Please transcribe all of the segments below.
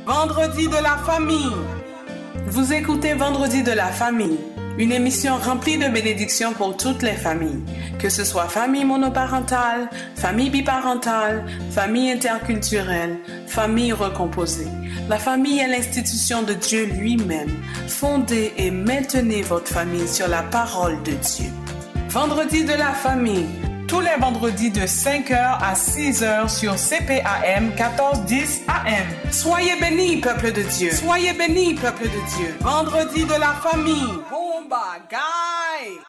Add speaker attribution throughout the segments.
Speaker 1: Vendredi de la famille. Vous écoutez Vendredi de la famille, une émission remplie de bénédictions pour toutes les familles, que ce soit famille monoparentale, famille biparentale, famille interculturelle, famille recomposée. La famille est l'institution de Dieu lui-même. Fondez et maintenez votre famille sur la parole de Dieu. Vendredi de la famille, tous les vendredis de 5h à 6h sur CPAM 1410 AM. Soyez bénis, peuple de Dieu. Soyez bénis, peuple de Dieu. Vendredi de la famille. Bomba, guy!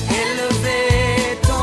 Speaker 2: Élever ton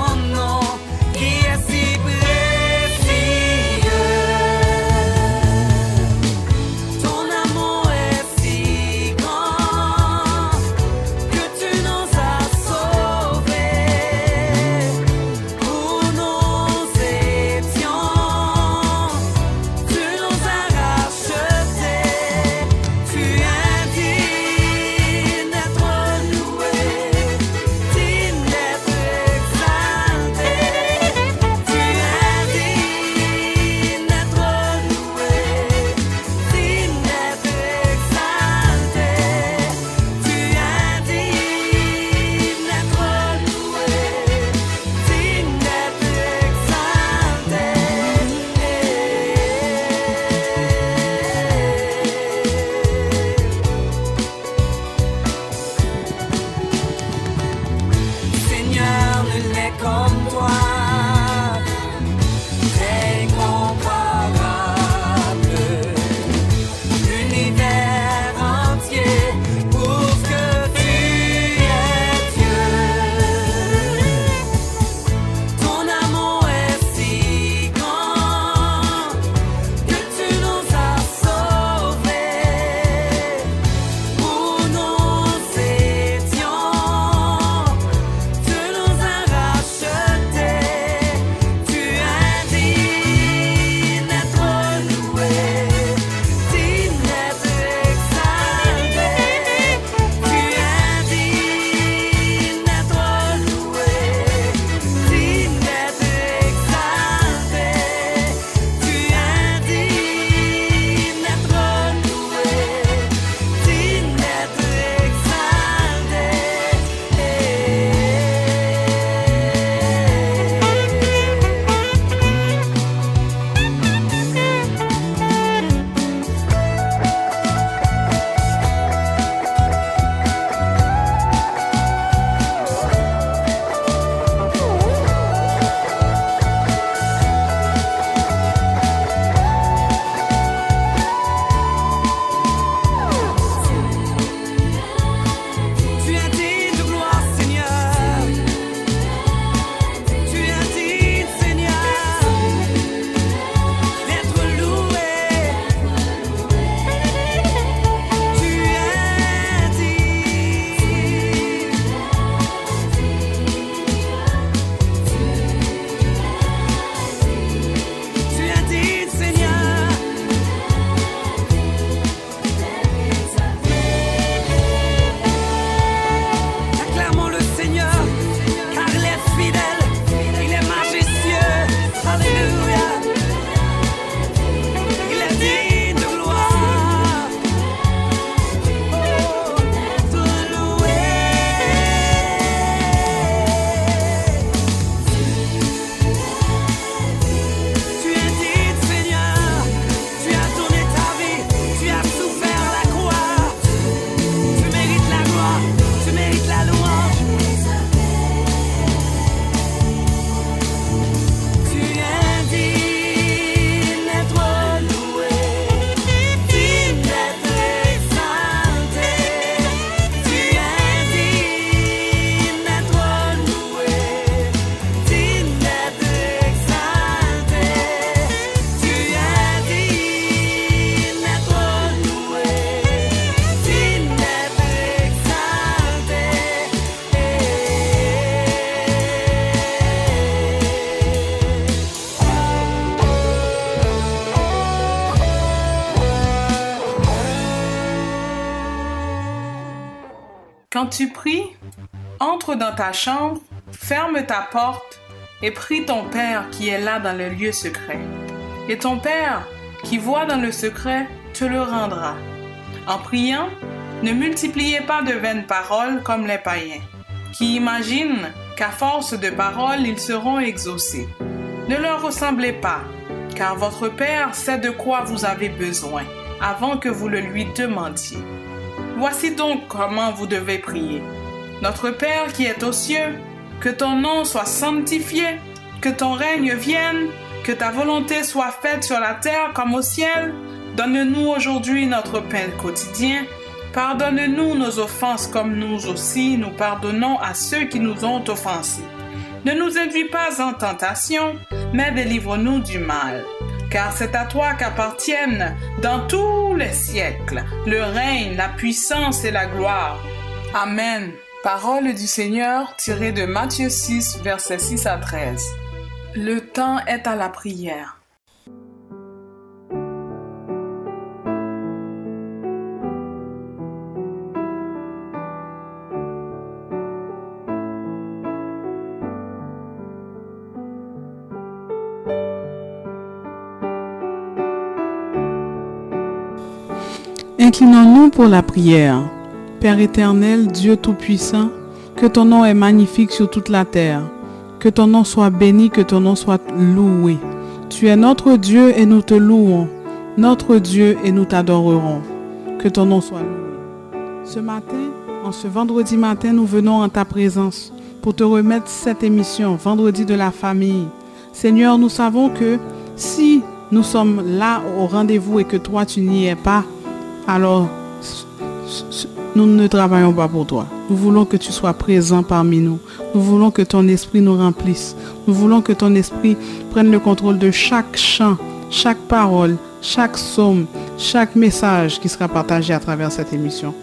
Speaker 1: Quand tu pries, entre dans ta chambre, ferme ta porte et prie ton Père qui est là dans le lieu secret. Et ton Père qui voit dans le secret te le rendra. En priant, ne multipliez pas de vaines paroles comme les païens, qui imaginent qu'à force de paroles, ils seront exaucés. Ne leur ressemblez pas, car votre Père sait de quoi vous avez besoin, avant que vous le lui demandiez. Voici donc comment vous devez prier. Notre Père qui est aux cieux, que ton nom soit sanctifié, que ton règne vienne, que ta volonté soit faite sur la terre comme au ciel. Donne-nous aujourd'hui notre pain quotidien. Pardonne-nous nos offenses comme nous aussi nous pardonnons à ceux qui nous ont offensés. Ne nous induis pas en tentation, mais délivre-nous du mal. Car c'est à toi qu'appartiennent dans tous les siècles le règne, la puissance et la gloire. Amen. Parole du Seigneur tirée de Matthieu 6, versets 6 à 13. Le temps est à la prière.
Speaker 2: Inclinons-nous pour la prière. Père éternel, Dieu Tout-Puissant, que ton nom est magnifique sur toute la terre. Que ton nom soit béni, que ton nom soit loué. Tu es notre Dieu et nous te louons. Notre Dieu et nous t'adorerons. Que ton nom soit loué. Ce matin, en ce vendredi matin, nous venons en ta présence pour te remettre cette émission, Vendredi de la famille. Seigneur, nous savons que si nous sommes là au rendez-vous et que toi tu n'y es pas, alors nous ne travaillons pas pour toi. Nous voulons que tu sois présent parmi nous. Nous voulons que ton esprit nous remplisse. Nous voulons que ton esprit prenne le contrôle de chaque chant, chaque parole, chaque psaume, chaque message qui sera partagé à travers cette émission.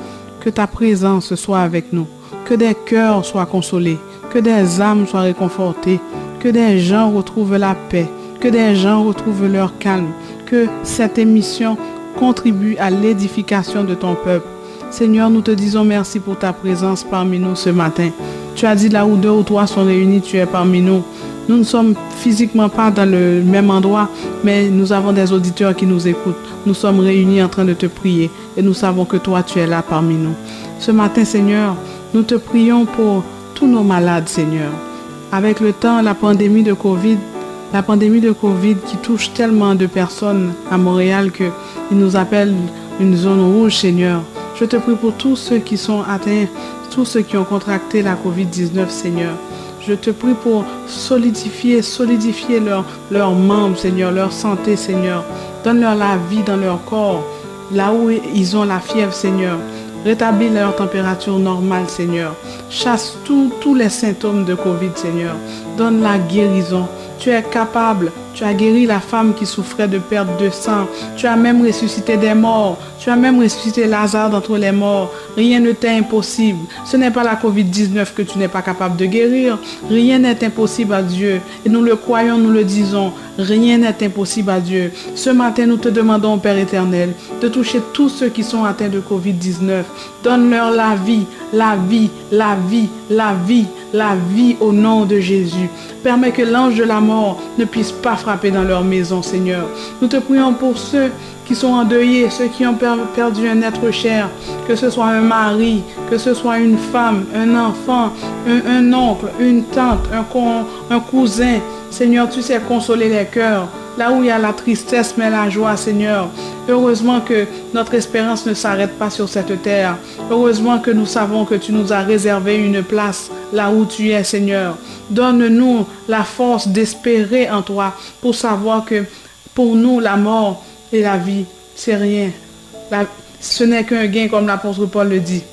Speaker 2: Que ta présence soit avec nous. Que des cœurs soient consolés. Que des âmes soient réconfortées. Que des gens retrouvent la paix. Que des gens retrouvent leur calme. Que cette émission contribue à l'édification de ton peuple. Seigneur, nous te disons merci pour ta présence parmi nous ce matin. Tu as dit là où deux ou trois sont réunis, tu es parmi nous. Nous ne sommes physiquement pas dans le même endroit, mais nous avons des auditeurs qui nous écoutent. Nous sommes réunis en train de te prier et nous savons que toi, tu es là parmi nous. Ce matin, Seigneur, nous te prions pour tous nos malades, Seigneur. Avec le temps, la pandémie de Covid qui touche tellement de personnes à Montréal qu'ils nous appellent une zone rouge, Seigneur. Je te prie pour tous ceux qui sont atteints, tous ceux qui ont contracté la COVID-19, Seigneur. Je te prie pour solidifier leurs membres, Seigneur, leur santé, Seigneur. Donne-leur la vie dans leur corps, là où ils ont la fièvre, Seigneur. Rétablis leur température normale, Seigneur. Chasse tous les symptômes de COVID, Seigneur. Donne la guérison. Tu es capable. Tu as guéri la femme qui souffrait de perte de sang. Tu as même ressuscité des morts. Tu as même ressuscité Lazare d'entre les morts. Rien ne t'est impossible. Ce n'est pas la COVID-19 que tu n'es pas capable de guérir. Rien n'est impossible à Dieu. Et nous le croyons, nous le disons. Rien n'est impossible à Dieu. Ce matin, nous te demandons, Père éternel, de toucher tous ceux qui sont atteints de COVID-19. Donne-leur la vie, la vie, la vie, la vie, la vie au nom de Jésus. Permets que l'ange de la mort ne puisse pas frapper dans leur maison, Seigneur. Nous te prions pour ceux qui sont endeuillés, ceux qui ont perdu un être cher, que ce soit un mari, que ce soit une femme, un enfant, un oncle, une tante, un cousin. Seigneur, tu sais consoler les cœurs. Là où il y a la tristesse, mais la joie, Seigneur. Heureusement que notre espérance ne s'arrête pas sur cette terre. Heureusement que nous savons que tu nous as réservé une place là où tu es, Seigneur. Donne-nous la force d'espérer en toi pour savoir que pour nous, la mort et la vie, c'est rien. Ce n'est qu'un gain, comme l'apôtre Paul le dit.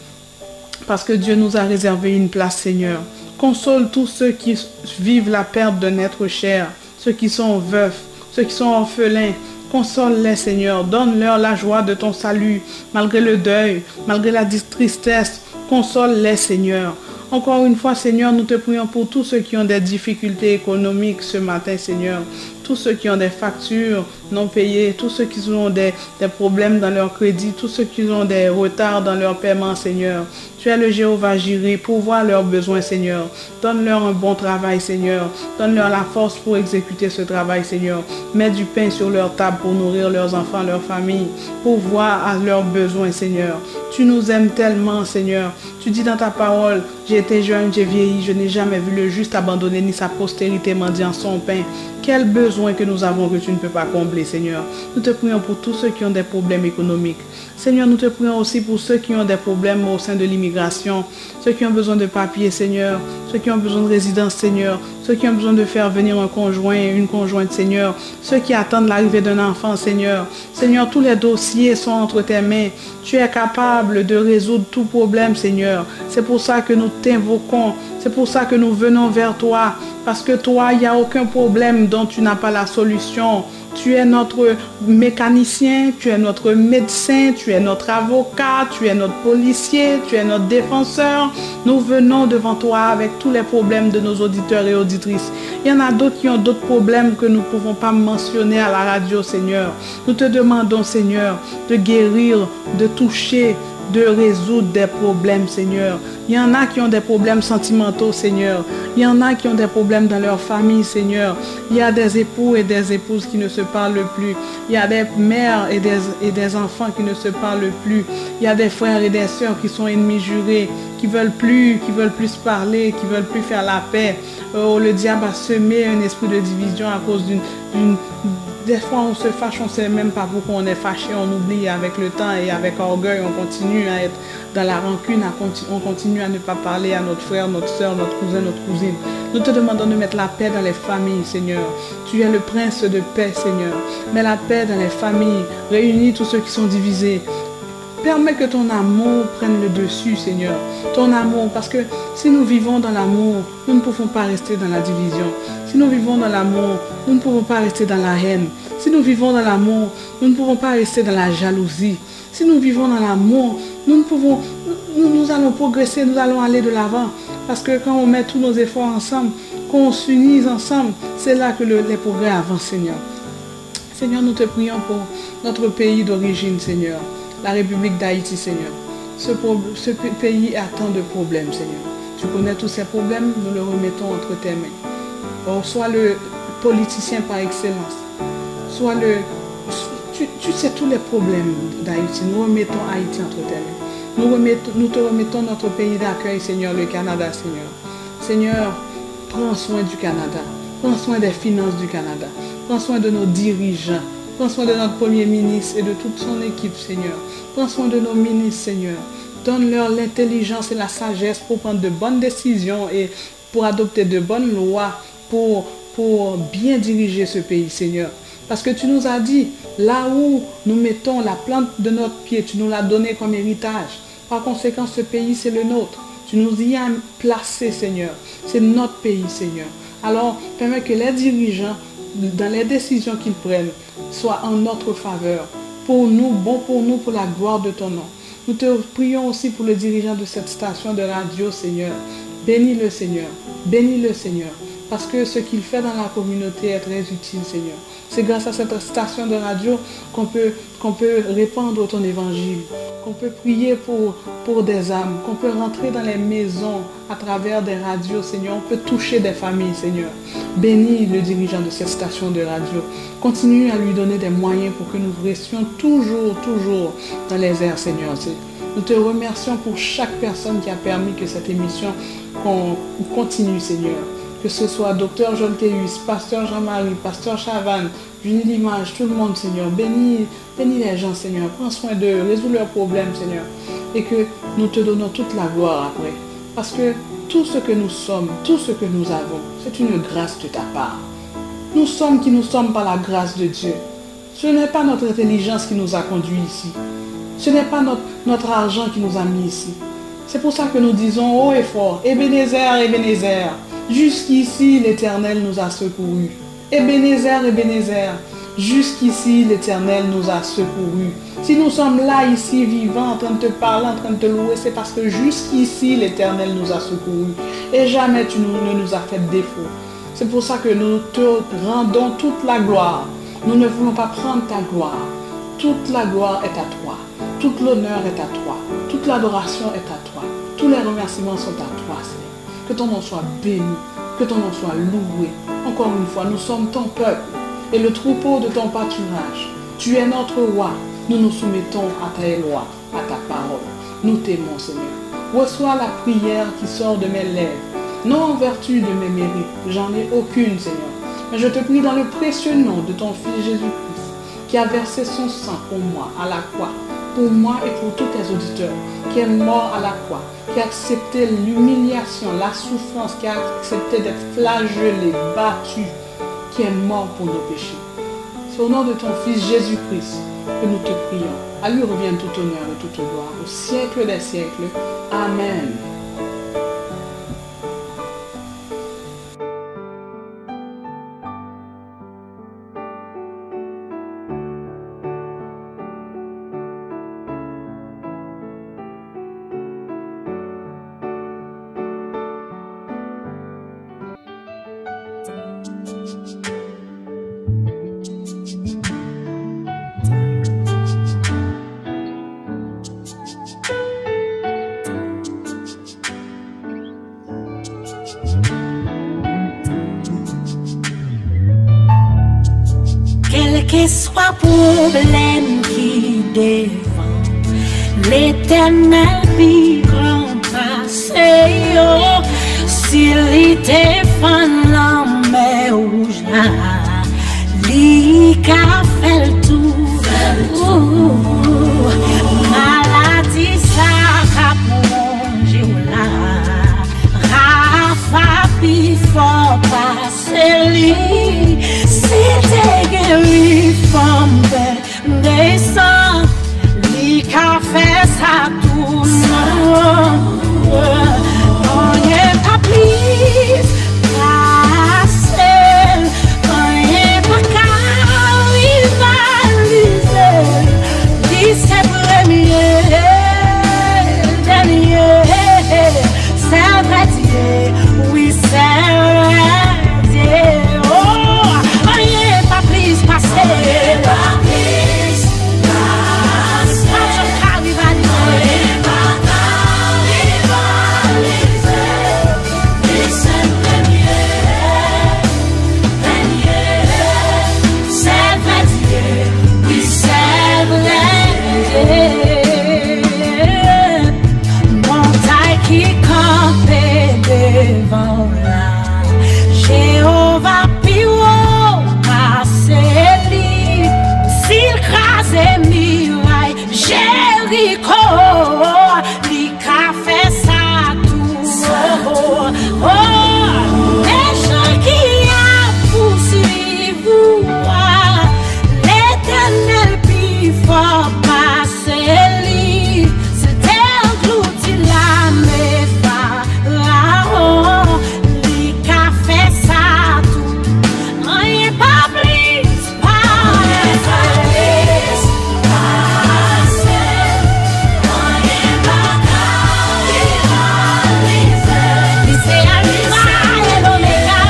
Speaker 2: Parce que Dieu nous a réservé une place, Seigneur. Console tous ceux qui vivent la perte d'un être cher, ceux qui sont veufs, ceux qui sont orphelins. Console-les, Seigneur. Donne-leur la joie de ton salut, malgré le deuil, malgré la tristesse. Console-les, Seigneur. Encore une fois, Seigneur, nous te prions pour tous ceux qui ont des difficultés économiques ce matin, Seigneur. Tous ceux qui ont des factures non payées, tous ceux qui ont des problèmes dans leur crédit, tous ceux qui ont des retards dans leur paiement, Seigneur. Tu es le Jéhovah Jireh, pourvois leurs besoins, Seigneur. Donne-leur un bon travail, Seigneur. Donne-leur la force pour exécuter ce travail, Seigneur. Mets du pain sur leur table pour nourrir leurs enfants, leur famille, pourvoir à leurs besoins, Seigneur. Tu nous aimes tellement, Seigneur. Tu dis dans ta parole, j'ai été jeune, j'ai vieilli, je n'ai jamais vu le juste abandonner ni sa postérité mendiant son pain. Quel besoin que nous avons que tu ne peux pas combler, Seigneur. Nous te prions pour tous ceux qui ont des problèmes économiques. Seigneur, nous te prions aussi pour ceux qui ont des problèmes au sein de l'immigration, ceux qui ont besoin de papiers, Seigneur, ceux qui ont besoin de résidence, Seigneur, ceux qui ont besoin de faire venir un conjoint et une conjointe, Seigneur, ceux qui attendent l'arrivée d'un enfant, Seigneur. Seigneur, tous les dossiers sont entre tes mains. Tu es capable de résoudre tout problème, Seigneur. C'est pour ça que nous t'invoquons. C'est pour ça que nous venons vers toi. Parce que toi, il n'y a aucun problème dont tu n'as pas la solution. Tu es notre mécanicien, tu es notre médecin, tu es notre avocat, tu es notre policier, tu es notre défenseur. Nous venons devant toi avec tous les problèmes de nos auditeurs et auditrices. Il y en a d'autres qui ont d'autres problèmes que nous ne pouvons pas mentionner à la radio, Seigneur. Nous te demandons, Seigneur, de guérir, de toucher, de résoudre des problèmes, Seigneur. Il y en a qui ont des problèmes sentimentaux, Seigneur. Il y en a qui ont des problèmes dans leur famille, Seigneur. Il y a des époux et des épouses qui ne se parlent plus. Il y a des mères et des enfants qui ne se parlent plus. Il y a des frères et des sœurs qui sont ennemis jurés, qui veulent plus se parler, qui veulent plus faire la paix. Oh, le diable a semé un esprit de division à cause d'une des fois, on se fâche, on ne sait même pas pourquoi on est fâché, on oublie avec le temps et avec orgueil, on continue à être dans la rancune, on continue à ne pas parler à notre frère, notre soeur, notre cousin, notre cousine. Nous te demandons de mettre la paix dans les familles, Seigneur. Tu es le prince de paix, Seigneur. Mets la paix dans les familles, réunis tous ceux qui sont divisés. Permets que ton amour prenne le dessus, Seigneur. Ton amour, parce que si nous vivons dans l'amour, nous ne pouvons pas rester dans la division. Si nous vivons dans l'amour, nous ne pouvons pas rester dans la haine. Si nous vivons dans l'amour, nous ne pouvons pas rester dans la jalousie. Si nous vivons dans l'amour, nous allons progresser, nous allons aller de l'avant. Parce que quand on met tous nos efforts ensemble, quand on s'unit ensemble, c'est là que les progrès avancent, Seigneur. Seigneur, nous te prions pour notre pays d'origine, Seigneur. La République d'Haïti, Seigneur. Ce pays a tant de problèmes, Seigneur. Tu connais tous ces problèmes, nous le remettons entre tes mains. Or, sois le politicien par excellence. Sois le... Tu sais tous les problèmes d'Haïti. Nous remettons Haïti entre tes mains. Nous te remettons notre pays d'accueil, Seigneur, le Canada, Seigneur. Seigneur, prends soin du Canada. Prends soin des finances du Canada. Prends soin de nos dirigeants. Prends soin de notre Premier ministre et de toute son équipe, Seigneur. Prends soin de nos ministres, Seigneur. Donne-leur l'intelligence et la sagesse pour prendre de bonnes décisions et pour adopter de bonnes lois pour bien diriger ce pays, Seigneur. Parce que tu nous as dit, là où nous mettons la plante de notre pied, tu nous l'as donné comme héritage. Par conséquent, ce pays, c'est le nôtre. Tu nous y as placé, Seigneur. C'est notre pays, Seigneur. Alors, permets que les dirigeants, dans les décisions qu'ils prennent, soient en notre faveur. Pour nous, bon pour nous, pour la gloire de ton nom. Nous te prions aussi pour le dirigeant de cette station de radio, Seigneur. Bénis-le, Seigneur. Bénis-le, Seigneur. Parce que ce qu'il fait dans la communauté est très utile, Seigneur. C'est grâce à cette station de radio qu'on peut répandre ton évangile, qu'on peut prier pour des âmes, qu'on peut rentrer dans les maisons à travers des radios, Seigneur. On peut toucher des familles, Seigneur. Bénis le dirigeant de cette station de radio. Continue à lui donner des moyens pour que nous restions toujours dans les airs, Seigneur. Nous te remercions pour chaque personne qui a permis que cette émission continue, Seigneur. Que ce soit Dr Jolteus, Pasteur Jean-Marie, Pasteur Chavannes, Junie Limage, tout le monde, Seigneur. Bénis les gens, Seigneur. Prends soin d'eux, résous leurs problèmes, Seigneur. Et que nous te donnons toute la gloire après. Parce que tout ce que nous sommes, tout ce que nous avons, c'est une grâce de ta part. Nous sommes qui nous sommes par la grâce de Dieu. Ce n'est pas notre intelligence qui nous a conduits ici. Ce n'est pas notre argent qui nous a mis ici. C'est pour ça que nous disons haut et fort, Ebenezer, Ebenezer. Jusqu'ici, l'Éternel nous a secourus. Ebenezer, Ebenezer. Jusqu'ici, l'Éternel nous a secourus. Si nous sommes là, ici, vivants, en train de te parler, en train de te louer, c'est parce que jusqu'ici, l'Éternel nous a secourus. Et jamais tu ne nous as fait défaut. C'est pour ça que nous te rendons toute la gloire. Nous ne voulons pas prendre ta gloire. Toute la gloire est à toi. Tout l'honneur est à toi. Toute l'adoration est à toi. Tous les remerciements sont à toi, Seigneur. Que ton nom soit béni. Que ton nom soit loué. Encore une fois, nous sommes ton peuple et le troupeau de ton pâturage. Tu es notre roi. Nous nous soumettons à tes lois, à ta parole. Nous t'aimons, Seigneur. Reçois la prière qui sort de mes lèvres. Non en vertu de mes mérites. J'en ai aucune, Seigneur. Mais je te prie dans le précieux nom de ton Fils Jésus-Christ, qui a versé son sang pour moi à la croix, pour moi et pour tous tes auditeurs, qui est mort à la croix, qui a accepté l'humiliation, la souffrance, qui a accepté d'être flagellé, battu, qui est mort pour nos péchés. C'est au nom de ton Fils Jésus-Christ que nous te prions. À lui revient tout honneur et toute gloire au siècle des siècles. Amen.
Speaker 3: Quel que soit problème qui devant l'Éternel puis grand passé, s'il était fan la mer rouge là, li ka fait le tour, maladie ça ka plongé là, Rafa puis fort passer li, c'était guéri femme descend, li ka fait ça tout non, on n'est pas plus passé, on n'est pas qu'à rivaliser, li c'est premier, dernier, c'est vrai Dieu, oui c'est vrai Dieu, oh, on n'est pas plus passé, pas plus passé, pas qu'à rivaliser. Montagne qui campait devant là, Jéhovah Piro passé li, s'il crasait muraille, Jéricho, li ka fait ça tout, les gens qui a poursuivi l'Éternel puis fort passer li, c'était englouti la mépharaon, li ka fait ça tout, on n'est pas plus passé, on n'est pas qu'à rivaliser, li c'est Alpha et l'Oméga,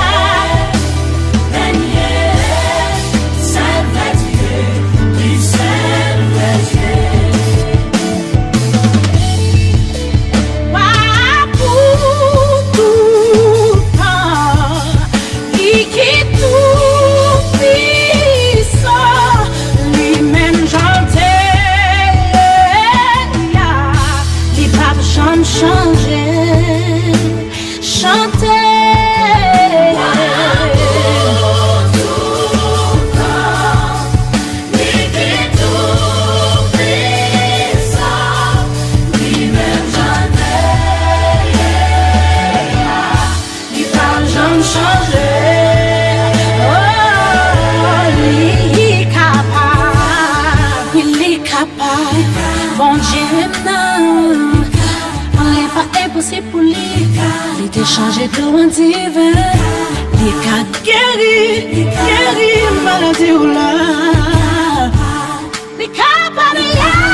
Speaker 3: c'est vrai Dieu, li c'est vrai Dieu. Wa pour tout temps, li qui tout puissant, lui-même chanter, li pas jamais changer, chanter. Bon Dieu, non, on n'est pas impossible pour lui. Il était changé tout en divin. li ka guéri maladie ou la. Li ka pardonner.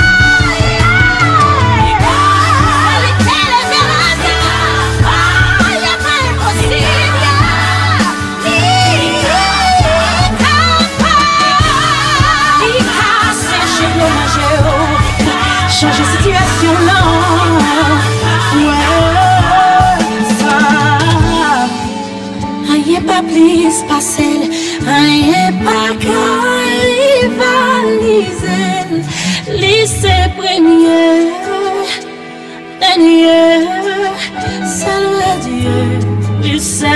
Speaker 3: Changer situation là, ouais, ça. Rien pas plus facile, rien pas qu'à rivaliser. Lycée premier, dernier, salut Dieu, lycée.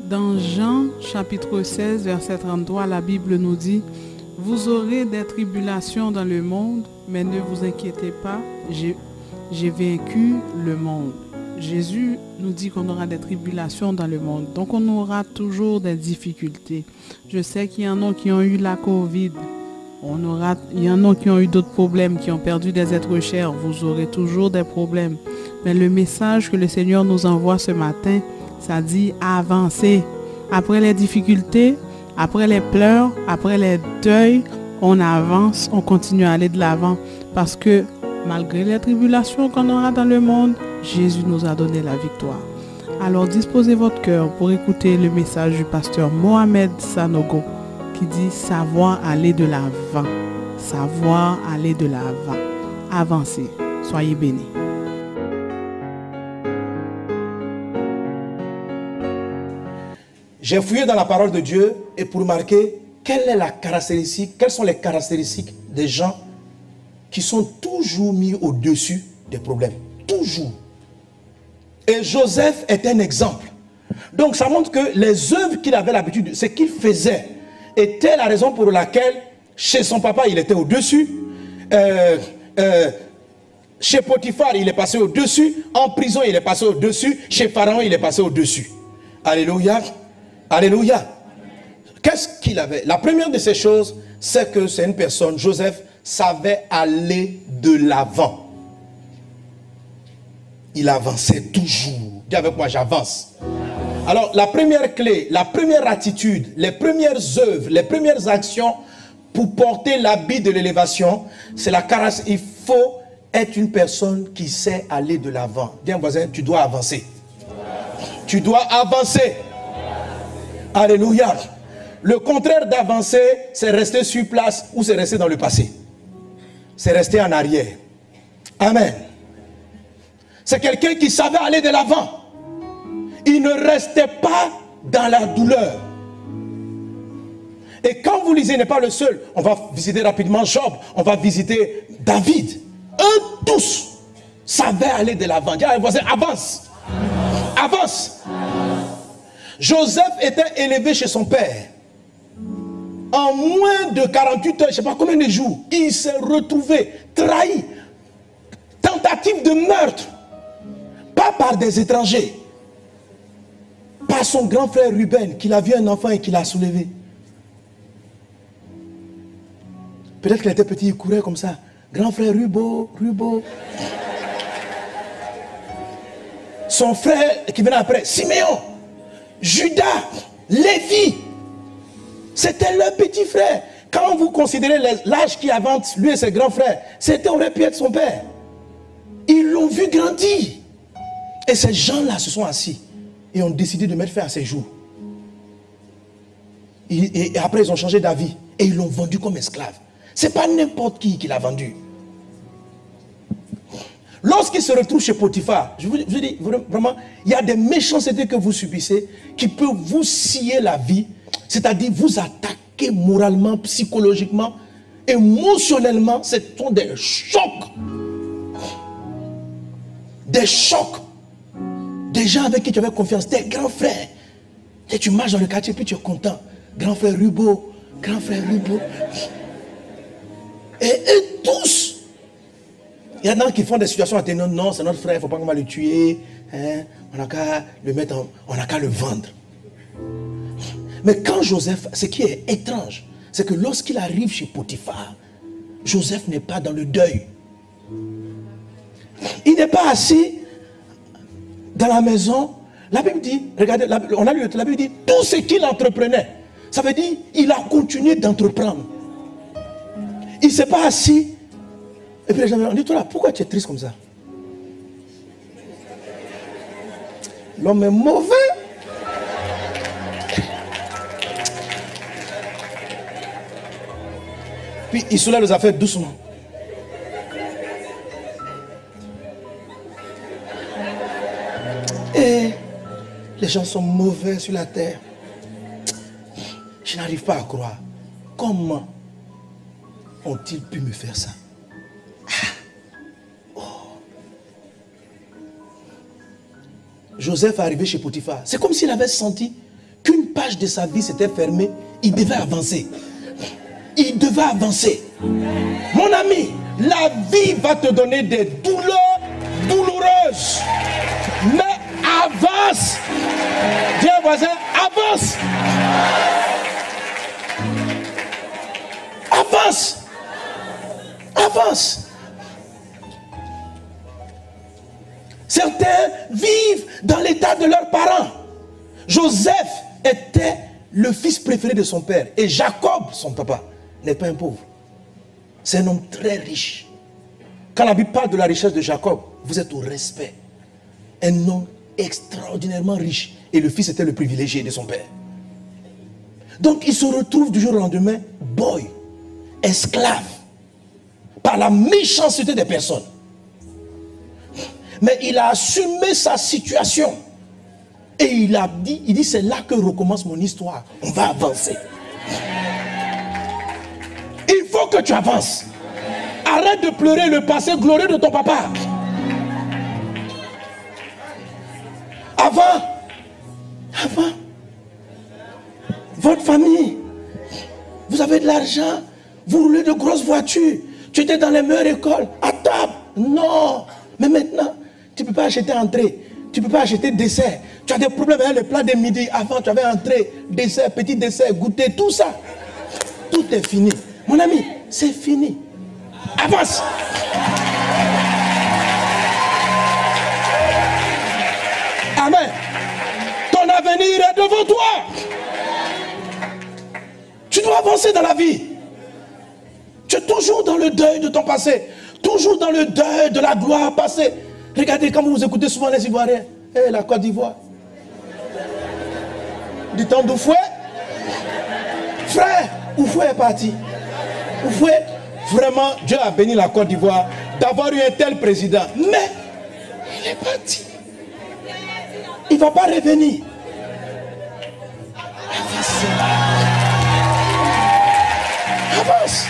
Speaker 2: Dans Jean chapitre 16, verset 33, la Bible nous dit « Vous aurez des tribulations dans le monde, mais ne vous inquiétez pas, j'ai vaincu le monde. » Jésus nous dit qu'on aura des tribulations dans le monde, donc on aura toujours des difficultés. Je sais qu'il y en a qui ont eu la COVID, il y en a qui ont eu d'autres problèmes, qui ont perdu des êtres chers, vous aurez toujours des problèmes. Mais le message que le Seigneur nous envoie ce matin, ça dit avancer. Après les difficultés, après les pleurs, après les deuils, on avance, on continue à aller de l'avant. Parce que malgré les tribulations qu'on aura dans le monde, Jésus nous a donné la victoire. Alors disposez votre cœur pour écouter le message du pasteur Mohamed Sanogo qui dit savoir aller de l'avant. Savoir aller de l'avant. Avancez. Soyez bénis.
Speaker 4: J'ai fouillé dans la parole de Dieu et pour remarquer quelles sont les caractéristiques des gens qui sont toujours mis au-dessus des problèmes. Toujours. Et Joseph est un exemple. Donc ça montre que les œuvres qu'il avait l'habitude, ce qu'il faisait, était la raison pour laquelle chez son papa il était au-dessus. Chez Potiphar il est passé au-dessus. En prison il est passé au-dessus. Chez Pharaon il est passé au-dessus. Alléluia. Alléluia. Qu'est-ce qu'il avait? La première de ces choses, c'est que c'est une personne, Joseph, savait aller de l'avant. Il avançait toujours. Dis avec moi, j'avance. Alors, la première clé, la première attitude, les premières œuvres, les premières actions pour porter l'habit de l'élévation, c'est la caractéristique. Il faut être une personne qui sait aller de l'avant. Dis à un voisin, tu dois avancer. Tu dois avancer. Alléluia. Le contraire d'avancer, c'est rester sur place ou c'est rester dans le passé. C'est rester en arrière. Amen. C'est quelqu'un qui savait aller de l'avant. Il ne restait pas dans la douleur. Et quand vous lisez, il n'est pas le seul. On va visiter rapidement Job. On va visiter David. Eux tous savaient aller de l'avant. Dis à un voisin, avance. Avance. Joseph était élevé chez son père. En moins de 48 heures, je ne sais pas combien de jours, il s'est retrouvé trahi. Tentative de meurtre. Pas par des étrangers. Par son grand frère Ruben, qu'il a vu un enfant et qu'il a soulevé. Peut-être qu'il était petit, il courait comme ça. Grand frère Rubo. Son frère qui venait après, Siméon. Judas, Lévi, c'était leur petit frère. Quand vous considérez l'âge qui avance, lui et ses grands frères, c'était aurait pu être son père. Ils l'ont vu grandir. Et ces gens-là se sont assis et ont décidé de mettre fin à ses jours. Et après, ils ont changé d'avis et ils l'ont vendu comme esclave. Ce n'est pas n'importe qui l'a vendu. Lorsqu'il se retrouve chez Potiphar, je vous dis vraiment, il y a des méchancetés que vous subissez qui peuvent vous scier la vie, c'est-à-dire vous attaquer moralement, psychologiquement, émotionnellement. Ce sont des chocs. Des chocs. Des gens avec qui tu avais confiance, tes grands frères. Et tu marches dans le quartier puis tu es content. Grand frère Rubo, grand frère Rubo. Et eux tous. Il y en a qui font des situations atténuantes. Non, c'est notre frère, il ne faut pas qu'on va le tuer. Hein? On n'a qu'à le mettre, on n'a qu'à le vendre. Mais quand Joseph, ce qui est étrange, c'est que lorsqu'il arrive chez Potiphar, Joseph n'est pas dans le deuil. Il n'est pas assis dans la maison. La Bible dit, regardez, on a lu, la Bible dit, tout ce qu'il entreprenait, ça veut dire, il a continué d'entreprendre. Il ne s'est pas assis. Et puis les gens me disent, toi là, pourquoi tu es triste comme ça? L'homme est mauvais. Puis il soulève les affaires doucement. Et les gens sont mauvais sur la terre. Je n'arrive pas à croire. Comment ont-ils pu me faire ça? Joseph est arrivé chez Potiphar. C'est comme s'il avait senti qu'une page de sa vie s'était fermée. Il devait avancer. Il devait avancer. Mon ami, la vie va te donner des douleurs douloureuses. Mais avance. Dis à un voisin, avance. Avance. Avance. Certains vivent dans l'état de leurs parents. Joseph était le fils préféré de son père. Et Jacob, son papa, n'est pas un pauvre. C'est un homme très riche. Quand la Bible parle de la richesse de Jacob, vous êtes au respect. Un homme extraordinairement riche. Et le fils était le privilégié de son père. Donc il se retrouve du jour au lendemain, boy, esclave, par la méchanceté des personnes. Mais il a assumé sa situation. Et il dit, c'est là que recommence mon histoire. On va avancer. Il faut que tu avances. Arrête de pleurer le passé glorieux de ton papa. Avant, votre famille, vous avez de l'argent, vous roulez de grosses voitures, tu étais dans les meilleures écoles, à table. Non, mais maintenant, tu ne peux pas acheter entrée, tu ne peux pas acheter dessert. Tu as des problèmes avec les plats de midi. Avant, tu avais entrée, dessert, petit dessert, goûter, tout ça. Tout est fini. Mon ami, c'est fini. Avance. Amen. Ton avenir est devant toi. Tu dois avancer dans la vie. Tu es toujours dans le deuil de ton passé. Toujours dans le deuil de la gloire passée. Regardez, quand vous écoutez souvent les Ivoiriens, la Côte d'Ivoire, du temps d'Oufoué, frère, Oufoué est parti. Oufoué, vraiment, Dieu a béni la Côte d'Ivoire d'avoir eu un tel président. Mais, il est parti. Il ne va pas revenir. Avance. Avance.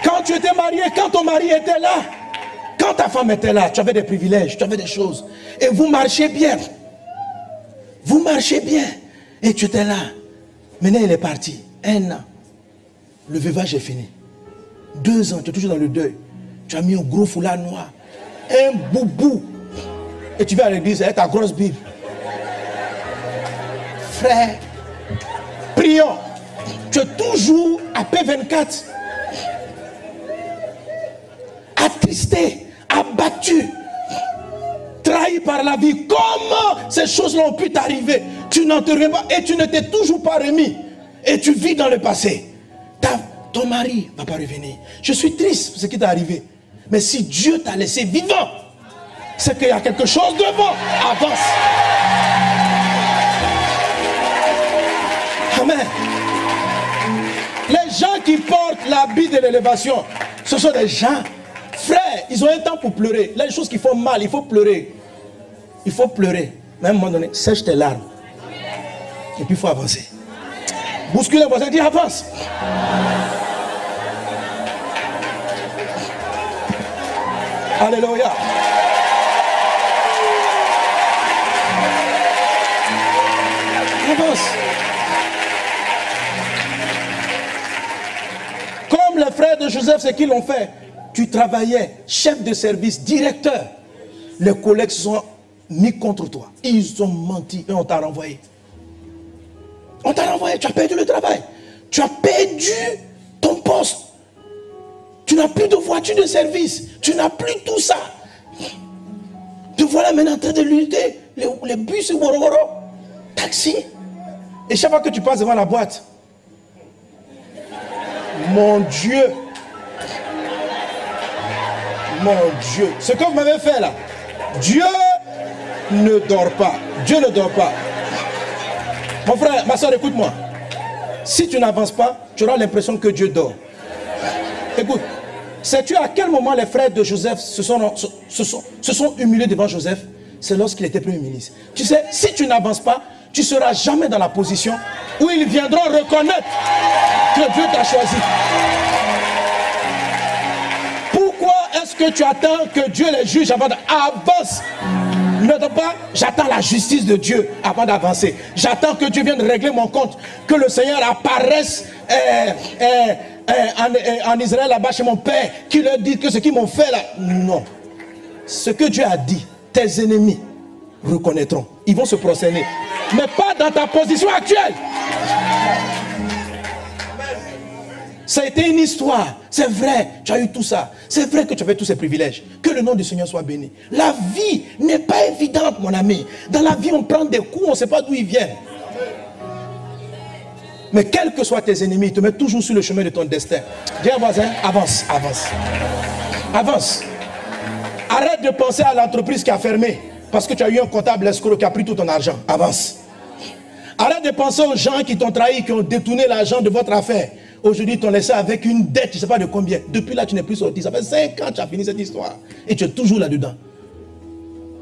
Speaker 4: Quand tu étais marié, quand ton mari était là, quand ta femme était là, tu avais des privilèges, tu avais des choses. Et vous marchiez bien. Vous marchiez bien. Et tu étais là. Maintenant, il est parti. 1 an. Le veuvage est fini. 2 ans, tu es toujours dans le deuil. Tu as mis un gros foulard noir. Un boubou. Et tu vas à l'église avec ta grosse Bible. Frère, prions. Tu es toujours à P24. Attristé, abattu, trahi par la vie. Comment ces choses-là ont pu t'arriver? Tu n'en te remets pas et tu ne t'es toujours pas remis. Et tu vis dans le passé. Ton mari ne va pas revenir. Je suis triste pour ce qui t'est arrivé. Mais si Dieu t'a laissé vivant, c'est qu'il y a quelque chose devant. Avance. Amen. Les gens qui portent l'habit de l'élévation, ce sont des gens, frères, ils ont un temps pour pleurer. Les choses qui font mal, il faut pleurer. Il faut pleurer. Mais à un moment donné, sèche tes larmes. Et puis il faut avancer. Bouscule le voisin, dis avance. Alléluia. Avance. Comme les frères de Joseph, c'est qu'ils l'ont fait. Tu travaillais, chef de service, directeur. Les collègues se sont mis contre toi. Ils ont menti et on t'a renvoyé. On t'a renvoyé, tu as perdu le travail. Tu as perdu ton poste. Tu n'as plus de voiture de service. Tu n'as plus tout ça. Te voilà maintenant en train de lutter. Les bus, taxi. Et chaque fois que tu passes devant la boîte, mon Dieu. Mon Dieu. Ce que vous m'avez fait là, Dieu ne dort pas. Dieu ne dort pas. Mon frère, ma soeur, écoute-moi. Si tu n'avances pas, tu auras l'impression que Dieu dort. Écoute, sais-tu à quel moment les frères de Joseph se sont humiliés devant Joseph? C'est lorsqu'il était premier ministre. Tu sais, si tu n'avances pas, tu ne seras jamais dans la position où ils viendront reconnaître que Dieu t'a choisi. Pourquoi est-ce que tu attends que Dieu les juge avant d'avance? N'attends pas, j'attends la justice de Dieu avant d'avancer. J'attends que Dieu vienne régler mon compte. Que le Seigneur apparaisse en Israël là-bas chez mon père. Qui leur dit que ce qu'ils m'ont fait là. Non. Ce que Dieu a dit, tes ennemis reconnaîtront. Ils vont se prosterner. Mais pas dans ta position actuelle. Ça a été une histoire. C'est vrai, tu as eu tout ça. C'est vrai que tu avais tous ces privilèges. Que le nom du Seigneur soit béni. La vie n'est pas évidente, mon ami. Dans la vie, on prend des coups, on ne sait pas d'où ils viennent. Mais quels que soient tes ennemis, ils te mettent toujours sur le chemin de ton destin. Dis à un voisin, avance, avance. Avance. Arrête de penser à l'entreprise qui a fermé parce que tu as eu un comptable escroc qui a pris tout ton argent. Avance. Arrête de penser aux gens qui t'ont trahi, qui ont détourné l'argent de votre affaire. Aujourd'hui, ils t'ont laissé avec une dette, je ne sais pas de combien. Depuis là, tu n'es plus sorti. Ça fait 5 ans que tu as fini cette histoire. Et tu es toujours là-dedans.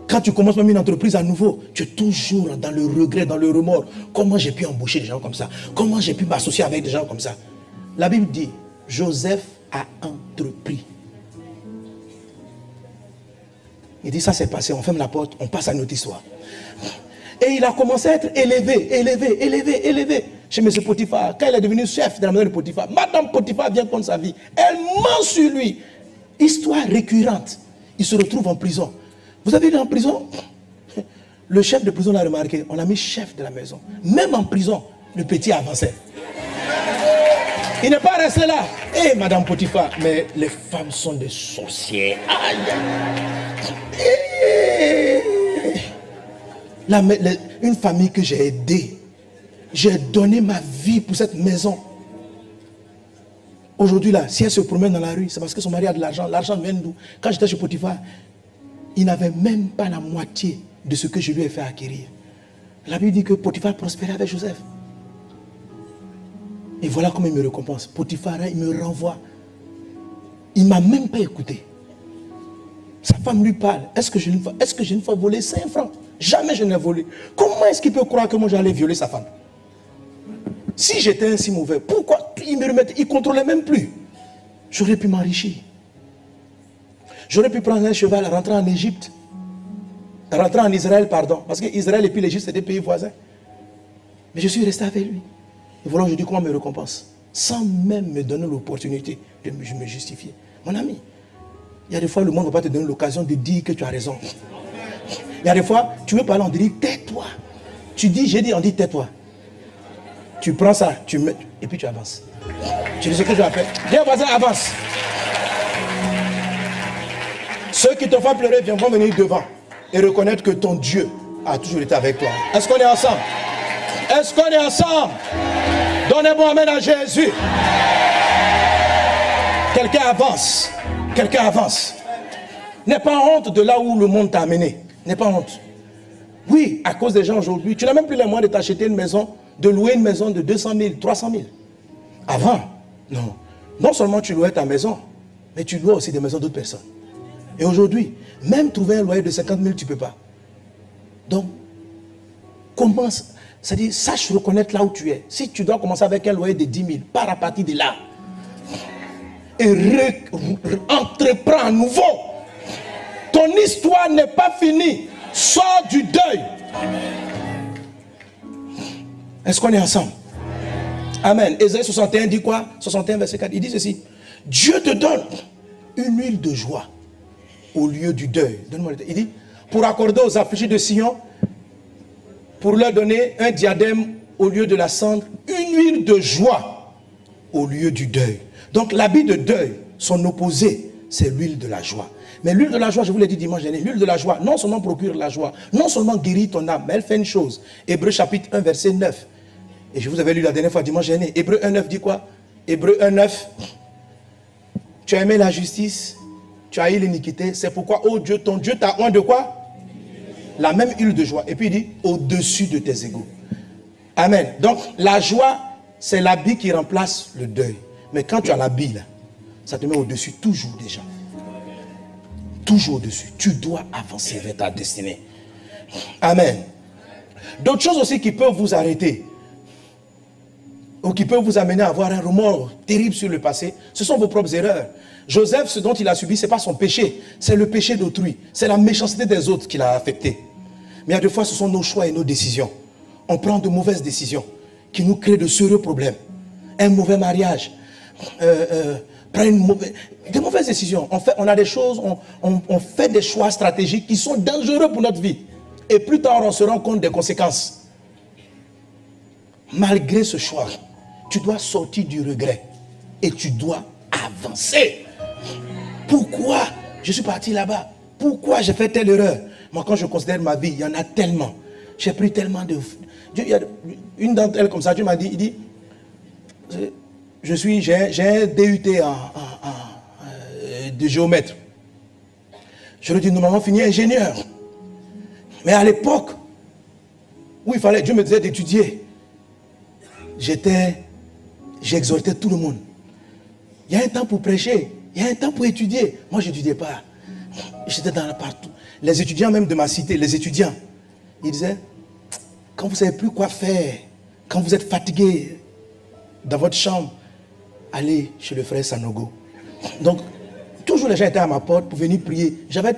Speaker 4: Quand tu commences même une entreprise à nouveau, tu es toujours dans le regret, dans le remords. Comment j'ai pu embaucher des gens comme ça? Comment j'ai pu m'associer avec des gens comme ça? La Bible dit, Joseph a entrepris. Il dit, ça s'est passé, on ferme la porte, on passe à notre histoire. Et il a commencé à être élevé chez M. Potiphar. Quand il est devenu chef de la maison de Potiphar, Madame Potiphar vient prendre sa vie. Elle ment sur lui. Histoire récurrente. Il se retrouve en prison. Vous avez vu en prison? Le chef de prison l'a remarqué. On l'a mis chef de la maison. Même en prison, le petit avançait. Il n'est pas resté là. Eh, Madame Potiphar, mais les femmes sont des sorcières. Aïe. Une famille que j'ai aidée. J'ai donné ma vie pour cette maison. Aujourd'hui là, si elle se promène dans la rue, c'est parce que son mari a de l'argent. L'argent vient d'où? Quand j'étais chez Potiphar, il n'avait même pas la moitié de ce que je lui ai fait acquérir. La Bible dit que Potiphar prospérait avec Joseph. Et voilà comment il me récompense. Potiphar, il me renvoie. Il ne m'a même pas écouté. Sa femme lui parle. Est-ce que j'ai une fois volé 5 francs? Jamais je n'ai volé. Comment est-ce qu'il peut croire que moi j'allais violer sa femme? Si j'étais ainsi mauvais, pourquoi il me remettait? Il ne contrôlait même plus. J'aurais pu m'enrichir. J'aurais pu prendre un cheval, rentrer en Égypte. Rentrer en Israël, pardon. Parce que Israël et puis l'Égypte, c'est des pays voisins. Mais je suis resté avec lui. Et voilà aujourd'hui comment il me récompense. Sans même me donner l'opportunité de me justifier. Mon ami, il y a des fois, le monde ne va pas te donner l'occasion de dire que tu as raison. Il y a des fois, tu veux parler, on te dit tais-toi. Tu dis, j'ai dit, on dit tais-toi. Tu prends ça, tu mets, et puis tu avances. Tu dis ce que tu as fait. Dis au voisin, avance. Ceux qui te font pleurer vont venir devant et reconnaître que ton Dieu a toujours été avec toi. Est-ce qu'on est ensemble? Est-ce qu'on est ensemble? Donnez-moi amen à Jésus. Quelqu'un avance. Quelqu'un avance. N'aie pas honte de là où le monde t'a amené. N'aie pas honte. Oui, à cause des gens aujourd'hui, tu n'as même plus les moyens de t'acheter une maison, de louer une maison de 200 000, 300 000. Avant, non. Non seulement tu louais ta maison, mais tu louais aussi des maisons d'autres personnes. Et aujourd'hui, même trouver un loyer de 50 000, tu ne peux pas. Donc, commence, c'est-à-dire, sache reconnaître là où tu es. Si tu dois commencer avec un loyer de 10 000, pars à partir de là. Et entreprends à nouveau. Ton histoire n'est pas finie. Sors du deuil. Est-ce qu'on est ensemble? Amen. Ésaïe 61 dit quoi? 61 verset 4. Il dit ceci. Dieu te donne une huile de joie au lieu du deuil. Donne-moi le texte. Il dit, pour accorder aux affligés de Sion, pour leur donner un diadème au lieu de la cendre, une huile de joie au lieu du deuil. Donc l'habit de deuil, son opposé, c'est l'huile de la joie. Mais l'huile de la joie, je vous l'ai dit dimanche dernier, l'huile de la joie non seulement procure la joie, non seulement guérit ton âme, mais elle fait une chose. Hébreux chapitre 1, verset 9. Et je vous avais lu la dernière fois dimanche dernier. Hébreux 1, 9 dit quoi? Hébreux 1, 9. Tu as aimé la justice, tu as haï l'iniquité, c'est pourquoi, oh Dieu, ton Dieu t'a oint de quoi? La même huile de joie. Et puis il dit, au-dessus de tes égaux. Amen. Donc la joie, c'est l'habit qui remplace le deuil. Mais quand tu as l'habit là, ça te met au-dessus toujours déjà. Toujours au-dessus. Tu dois avancer vers ta destinée. Amen. D'autres choses aussi qui peuvent vous arrêter, ou qui peuvent vous amener à avoir un remords terrible sur le passé, ce sont vos propres erreurs. Joseph, ce dont il a subi, ce n'est pas son péché, c'est le péché d'autrui, c'est la méchanceté des autres qui l'a affecté. Mais il y a des fois, ce sont nos choix et nos décisions. On prend de mauvaises décisions qui nous créent de sérieux problèmes. Un mauvais mariage, des mauvaises décisions. On a des choses, on fait des choix stratégiques qui sont dangereux pour notre vie. Et plus tard, on se rend compte des conséquences. Malgré ce choix, tu dois sortir du regret et tu dois avancer. Pourquoi je suis parti là-bas? Pourquoi j'ai fait telle erreur? Moi, quand je considère ma vie, il y en a tellement. J'ai pris tellement de... Une d'entre elles, comme ça, Dieu m'a dit, il dit, j'ai un DUT de géomètre. Je lui ai dit, normalement, finir ingénieur. Mais à l'époque, où il fallait, Dieu me disait d'étudier, j'exhortais tout le monde. Il y a un temps pour prêcher, il y a un temps pour étudier. Moi, je n'étudiais pas. J'étais dans la partout. Les étudiants même de ma cité, les étudiants, ils disaient, quand vous ne savez plus quoi faire, quand vous êtes fatigué dans votre chambre, allez chez le frère Sanogo. Donc, toujours les gens étaient à ma porte pour venir prier. J'avais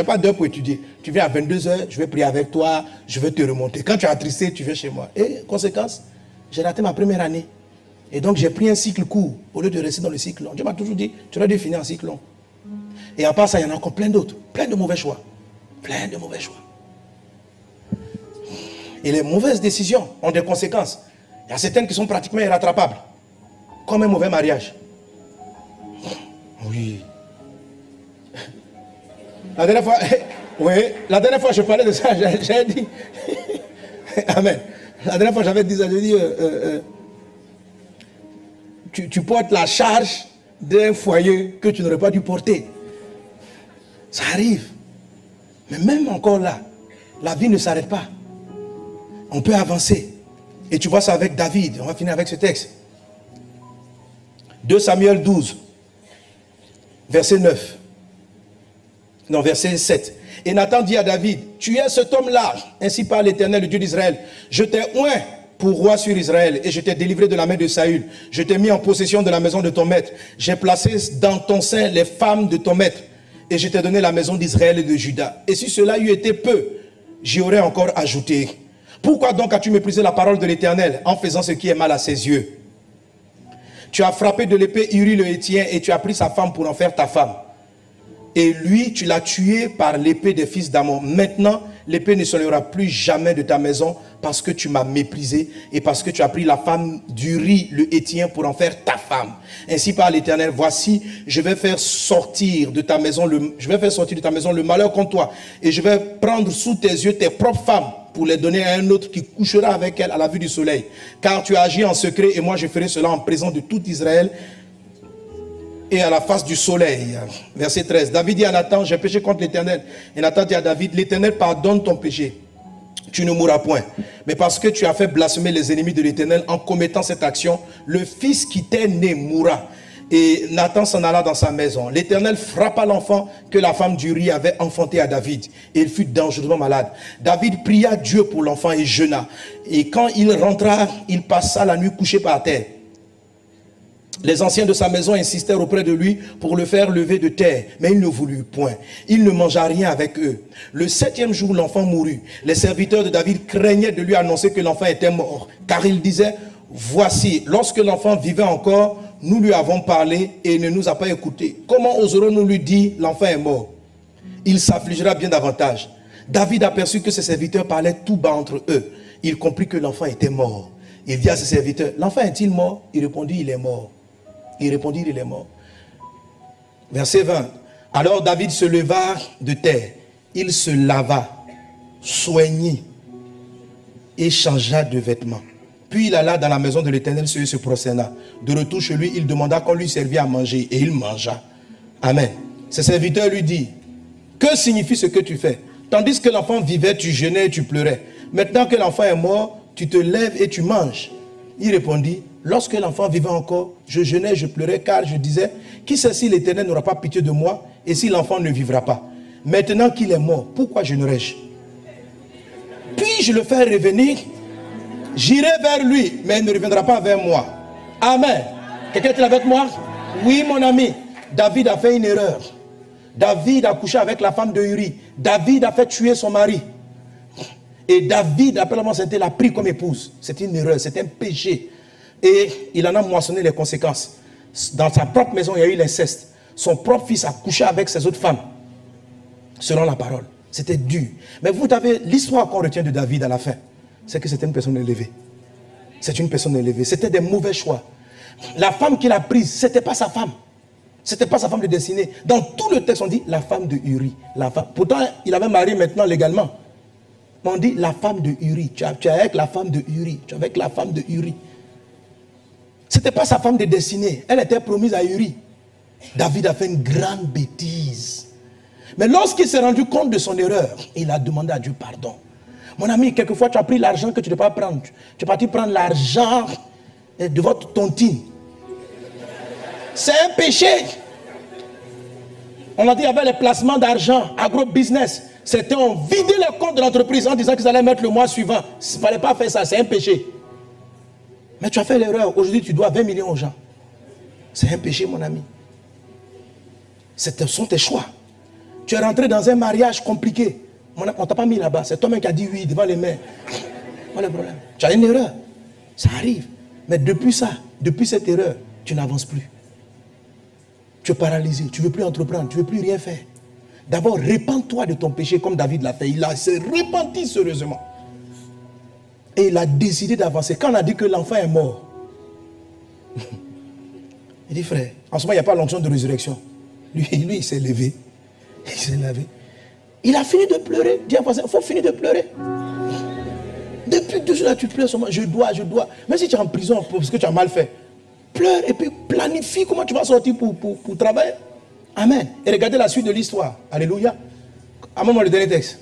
Speaker 4: pas d'heure pour étudier. Tu viens à 22h, je vais prier avec toi, je vais te remonter. Quand tu es attristé, tu viens chez moi. Et conséquence, j'ai raté ma première année. Et donc j'ai pris un cycle court au lieu de rester dans le cycle long. Dieu m'a toujours dit, tu aurais dû finir en cycle long. Et à part ça, il y en a encore plein d'autres. Plein de mauvais choix. Plein de mauvais choix. Et les mauvaises décisions ont des conséquences. Il y a certaines qui sont pratiquement irrattrapables. Comme un mauvais mariage. Oui. La dernière fois, je parlais de ça, j'ai dit. Amen. La dernière fois, j'avais dit ça, j'ai dit, tu portes la charge d'un foyer que tu n'aurais pas dû porter. Ça arrive. Mais même encore là, la vie ne s'arrête pas. On peut avancer. Et tu vois ça avec David. On va finir avec ce texte. 2 Samuel 12. Verset 9. Non, verset 7. Et Nathan dit à David, tu es cet homme-là, ainsi parle l'Éternel, le Dieu d'Israël. Je t'ai oint pour roi sur Israël et je t'ai délivré de la main de Saül. Je t'ai mis en possession de la maison de ton maître. J'ai placé dans ton sein les femmes de ton maître et je t'ai donné la maison d'Israël et de Juda. Et si cela eût été peu, j'y aurais encore ajouté. Pourquoi donc as-tu méprisé la parole de l'Éternel en faisant ce qui est mal à ses yeux? Tu as frappé de l'épée Uri le Héthien et tu as pris sa femme pour en faire ta femme. Et lui, tu l'as tué par l'épée des fils d'Ammon. Maintenant, l'épée ne s'enlèvera plus jamais de ta maison parce que tu m'as méprisé et parce que tu as pris la femme d'Uri le Héthien pour en faire ta femme. Ainsi parle l'Éternel, voici, je vais faire sortir de ta maison le malheur contre toi et je vais prendre sous tes yeux tes propres femmes pour les donner à un autre qui couchera avec elle à la vue du soleil. Car tu as agi en secret et moi je ferai cela en présence de tout Israël et à la face du soleil. Verset 13. David dit à Nathan, j'ai péché contre l'Éternel. Et Nathan dit à David, l'Éternel pardonne ton péché. Tu ne mourras point. Mais parce que tu as fait blasphémer les ennemis de l'Éternel en commettant cette action, le fils qui t'est né mourra. Et Nathan s'en alla dans sa maison. L'Éternel frappa l'enfant que la femme d'Uri avait enfanté à David. Et il fut dangereusement malade. David pria Dieu pour l'enfant et jeûna. Et quand il rentra, il passa la nuit couché par terre. Les anciens de sa maison insistèrent auprès de lui pour le faire lever de terre, mais il ne voulut point. Il ne mangea rien avec eux. Le 7e jour, l'enfant mourut. Les serviteurs de David craignaient de lui annoncer que l'enfant était mort, car ils disaient, voici, lorsque l'enfant vivait encore, nous lui avons parlé et il ne nous a pas écoutés. Comment oserons-nous lui dire, l'enfant est mort? Il s'affligera bien davantage. David aperçut que ses serviteurs parlaient tout bas entre eux. Il comprit que l'enfant était mort. Il dit à ses serviteurs, l'enfant est-il mort? Il répondit, il est mort. Il répondit, il est mort. Verset 20. Alors David se leva de terre. Il se lava, soignit et changea de vêtements. Puis il alla dans la maison de l'Éternel, se prosterna. De retour chez lui, il demanda qu'on lui servît à manger et il mangea. Amen. Ses serviteurs lui disent, que signifie ce que tu fais? Tandis que l'enfant vivait, tu jeûnais et tu pleurais. Maintenant que l'enfant est mort, tu te lèves et tu manges. Il répondit, lorsque l'enfant vivait encore, je jeûnais et je pleurais car je disais, qui sait si l'Éternel n'aura pas pitié de moi et si l'enfant ne vivra pas? Maintenant qu'il est mort, pourquoi jeûnerais-je? Puis-je le faire revenir? J'irai vers lui, mais il ne reviendra pas vers moi. Amen. Quelqu'un est avec moi? Oui, mon ami. David a fait une erreur. David a couché avec la femme de Uri. David a fait tuer son mari. Et David, après la mort, c'était l'a pris comme épouse. C'est une erreur, c'est un péché. Et il en a moissonné les conséquences. Dans sa propre maison, il y a eu l'inceste. Son propre fils a couché avec ses autres femmes. Selon la parole. C'était dur. Mais vous avez l'histoire qu'on retient de David à la fin. C'est que c'était une personne élevée. C'est une personne élevée. C'était des mauvais choix. La femme qu'il a prise, ce n'était pas sa femme. Ce n'était pas sa femme de destinée. Dans tout le texte, on dit la femme de Uri. La femme. Pourtant, il avait marié maintenant légalement. On dit la femme de Uri. Tu es avec la femme de Uri. Tu es avec la femme de Uri. Ce n'était pas sa femme de destinée. Elle était promise à Uri. David a fait une grande bêtise. Mais lorsqu'il s'est rendu compte de son erreur, il a demandé à Dieu pardon. Mon ami, quelquefois tu as pris l'argent que tu ne devais pas prendre. Tu es parti prendre l'argent de votre tontine. C'est un péché. On a dit avec les placements d'argent, agro-business. C'était on vidait les comptes de l'entreprise en disant qu'ils allaient mettre le mois suivant. Il ne fallait pas faire ça, c'est un péché. Mais tu as fait l'erreur. Aujourd'hui, tu dois 20 millions aux gens. C'est un péché, mon ami. Ce sont tes choix. Tu es rentré dans un mariage compliqué. On ne t'a pas mis là-bas. C'est toi-même qui a dit oui devant les mains. Voilà le problème. Tu as une erreur. Ça arrive. Mais depuis ça, depuis cette erreur, tu n'avances plus. Tu es paralysé. Tu ne veux plus entreprendre. Tu ne veux plus rien faire. D'abord, répands-toi de ton péché comme David l'a fait. Il s'est repenti sérieusement. Et il a décidé d'avancer. Quand on a dit que l'enfant est mort, il dit, frère, en ce moment, il n'y a pas l'onction de résurrection. Lui, il s'est levé. Il s'est lavé. Il a fini de pleurer. Dis à voisin, il faut finir de pleurer. Depuis 2 jours là, tu pleures seulement. Je dois. Même si tu es en prison parce que tu as mal fait, pleure et puis planifie comment tu vas sortir pour travailler. Amen. Et regardez la suite de l'histoire. Alléluia. Amène-moi le dernier texte.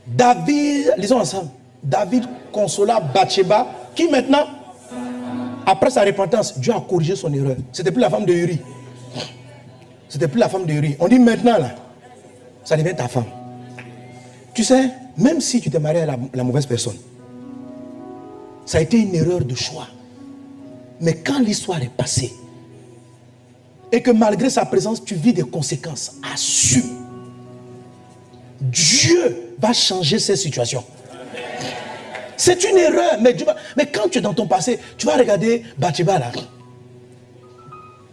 Speaker 4: David, lisons ensemble. David consola Bathsheba, qui maintenant, après sa repentance, Dieu a corrigé son erreur. C'était plus la femme de Uri. C'était plus la femme de Uri. On dit maintenant là, ça devient ta femme. Tu sais, même si tu t'es marié à la mauvaise personne, ça a été une erreur de choix. Mais quand l'histoire est passée, et que malgré sa présence, tu vis des conséquences, assume. Dieu va changer ces situations. C'est une erreur, mais quand tu es dans ton passé, tu vas regarder Bathsheba là.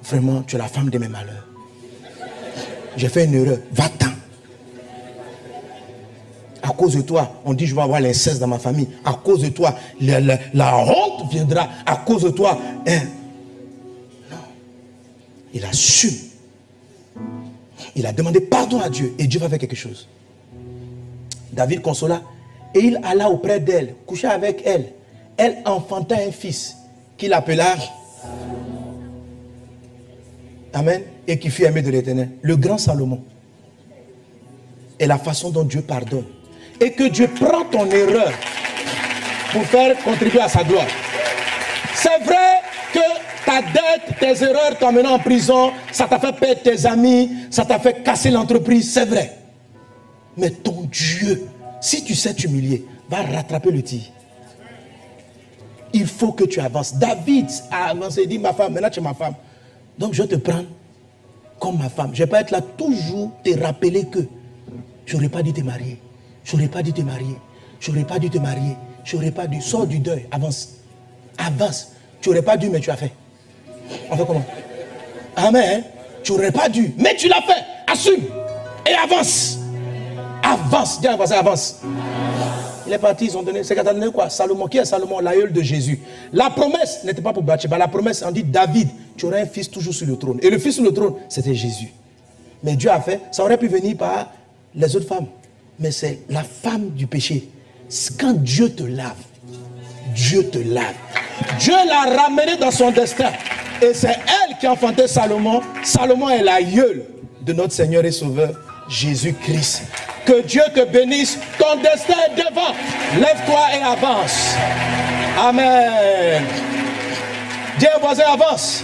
Speaker 4: Vraiment, tu es la femme de mes malheurs. J'ai fait une erreur, va-t'en. À cause de toi, on dit je vais avoir l'inceste dans ma famille. À cause de toi, la honte viendra. À cause de toi, non. Il assume. Il a demandé pardon à Dieu et Dieu va faire quelque chose. David consola et il alla auprès d'elle, coucha avec elle. Elle enfanta un fils qu'il appela Amen. Et qui fut aimé de l'Éternel. Le grand Salomon. Et la façon dont Dieu pardonne. Et que Dieu prend ton erreur pour faire contribuer à sa gloire. C'est vrai que ta dette, tes erreurs t'ont mené en prison, ça t'a fait perdre tes amis, ça t'a fait casser l'entreprise, c'est vrai. Mais ton Dieu, si tu sais t'humilier, va rattraper le tir. Il faut que tu avances. David a avancé, il dit ma femme, maintenant tu es ma femme. Donc je vais te prendre comme ma femme. Je ne vais pas être là toujours te rappeler que je n'aurais pas dû te marier. Je n'aurais pas dû te marier. Je n'aurais pas dû te marier. Je n'aurais pas dû. Sors du deuil. Avance. Avance. Tu n'aurais pas dû, mais tu as fait. On fait comment? Amen. Tu n'aurais pas dû, mais tu l'as fait. Assume. Et avance. avance. Dis à un voisin, avance. Il est parti, ils ont donné, c'est qu'à donné quoi? Salomon. Qui est Salomon? L'aïeul de Jésus. La promesse n'était pas pour Bathsheba. La promesse, on dit David, tu auras un fils toujours sur le trône. Et le fils sur le trône, c'était Jésus. Mais Dieu a fait, ça aurait pu venir par les autres femmes. Mais c'est la femme du péché. Quand Dieu te lave, Dieu te lave. Dieu l'a ramené dans son destin. Et c'est elle qui a enfanté Salomon. Salomon est l'aïeul de notre Seigneur et Sauveur, Jésus-Christ. Que Dieu te bénisse. Ton destin est devant. Lève-toi et avance. Amen. Dis au voisin, avance.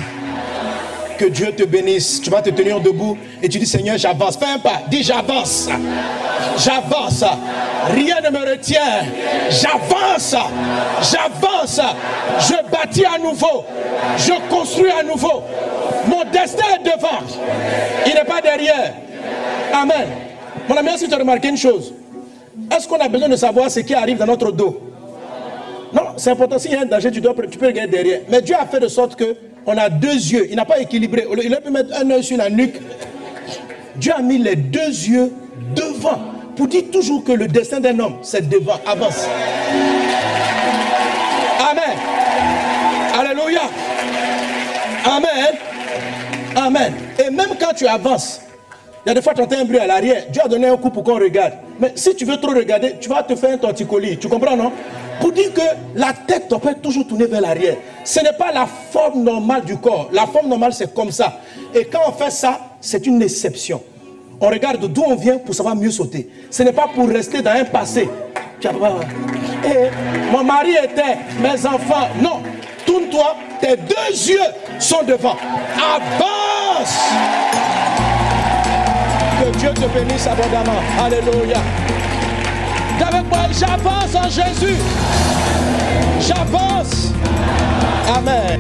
Speaker 4: Que Dieu te bénisse. Tu vas te tenir debout et tu dis, Seigneur, j'avance. Fais un pas. Dis, j'avance. J'avance. Rien ne me retient. J'avance. J'avance. Je bâtis à nouveau. Je construis à nouveau. Mon destin est devant. Il n'est pas derrière. Amen. Mon ami, est-ce que tu as remarqué une chose? Est-ce qu'on a besoin de savoir ce qui arrive dans notre dos? Non, c'est important. S'il y a un danger, tu peux regarder derrière. Mais Dieu a fait de sorte qu'on a deux yeux. Il n'a pas équilibré. Il a pu mettre un œil sur la nuque. Dieu a mis les deux yeux devant. Pour dire toujours que le destin d'un homme, c'est devant. Avance. Amen. Alléluia. Amen. Amen. Et même quand tu avances, il y a des fois tu entends un bruit à l'arrière. Dieu a donné un coup pour qu'on regarde. Mais si tu veux trop regarder, tu vas te faire un torticolis. Tu comprends, non? Pour dire que la tête doit pas toujours tourner vers l'arrière. Ce n'est pas la forme normale du corps. La forme normale, c'est comme ça. Et quand on fait ça, c'est une exception. On regarde d'où on vient pour savoir mieux sauter. Ce n'est pas pour rester dans un passé. Et mon mari était, mes enfants. Non, tourne-toi, tes deux yeux sont devant. Avance. Que Dieu te bénisse abondamment. Alléluia. Dis avec moi, j'avance en Jésus. J'avance. Amen.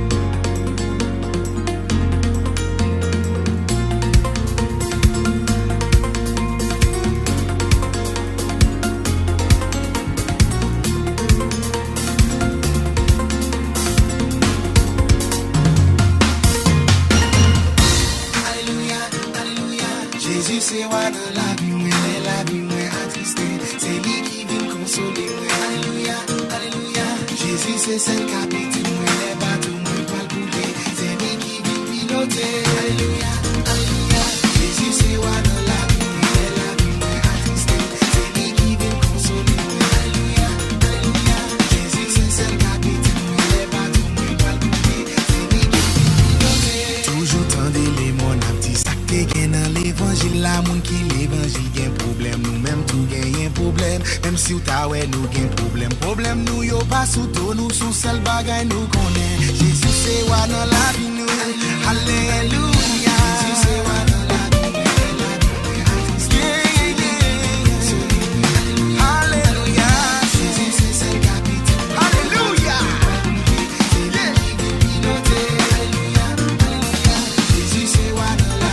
Speaker 5: Jésus c'est roi de la vie moi attristé, c'est lui qui vient consoler moi. Alléluia, alléluia. Jésus c'est celle qui habite moi, les bateaux moi pas couler, c'est lui qui vient piloter. Alléluia, alléluia. Jésus c'est roi de la vie moi attristé, c'est lui qui vient consoler moi. Alléluia, alléluia. Jésus c'est celle qui habite moi, les bateaux moi pas couler, c'est lui qui vient piloter. Toujours tendez les mon petit sac qui dans l'évangile, la moun qui l'évangile gen problème, nous même tout gen problème, même si ou ta ouais nous gen problème nous yo pas sous tout, nous sous seul bagay nous connaît. Jésus c'est roi dans la vie nous. Alléluia. Jésus c'est roi dans la vie. Alléluia. Jésus c'est celle capitaine. Alléluia. Jésus c'est roi dans la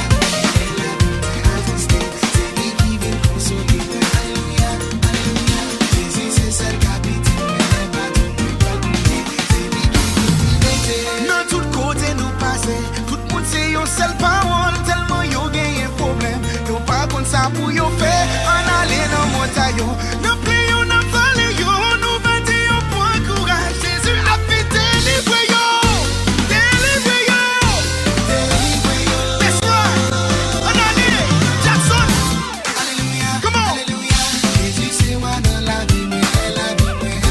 Speaker 5: seule parole, tellement yo gagne un problème. Yo pas comme ça pour yo faire, on aller dans montagne. Nous prions, nous parlons, yo, nous battons yo pour courage. Jésus a fait délivrer yo, délivrer yo, délivrer yo. That's right, on allait, Jackson. Alléluia, come on. Alléluia. Jésus c'est roi dans la vie, moi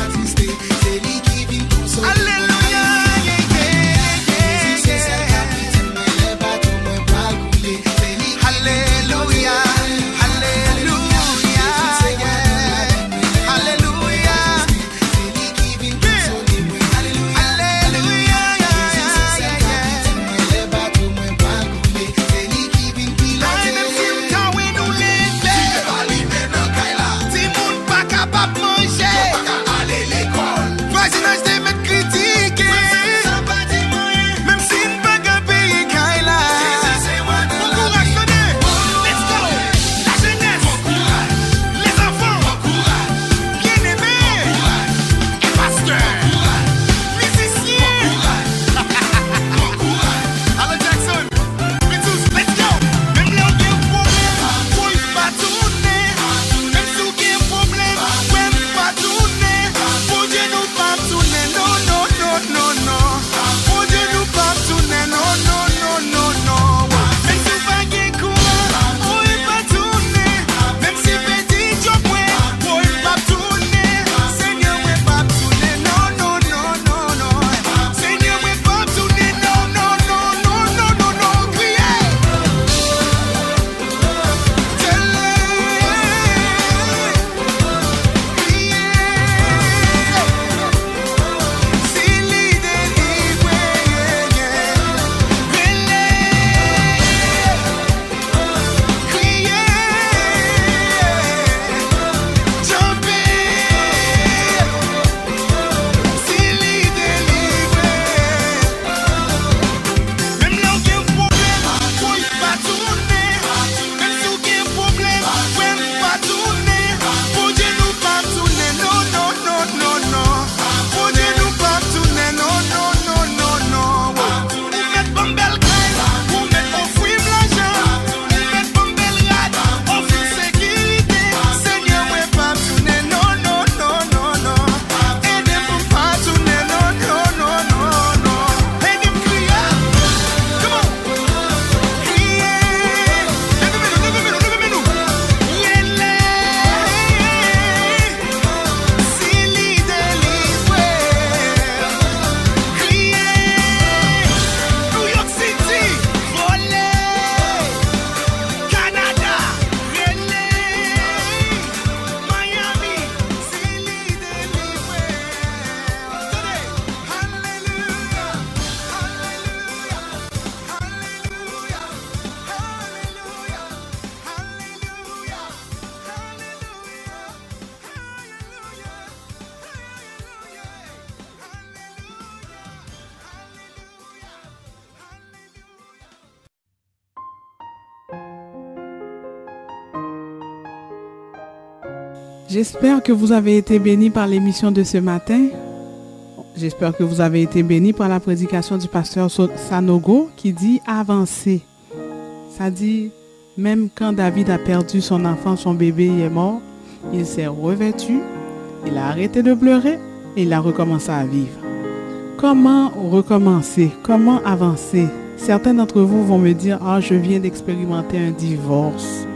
Speaker 5: attristé, c'est lui qui vient consoler. Alléluia.
Speaker 2: J'espère que vous avez été bénis par l'émission de ce matin. J'espère que vous avez été bénis par la prédication du pasteur Sanogo qui dit « Avancez ». Ça dit, même quand David a perdu son enfant, son bébé est mort, il s'est revêtu, il a arrêté de pleurer et il a recommencé à vivre. Comment recommencer? Comment avancer? Certains d'entre vous vont me dire « Ah, je viens d'expérimenter un divorce.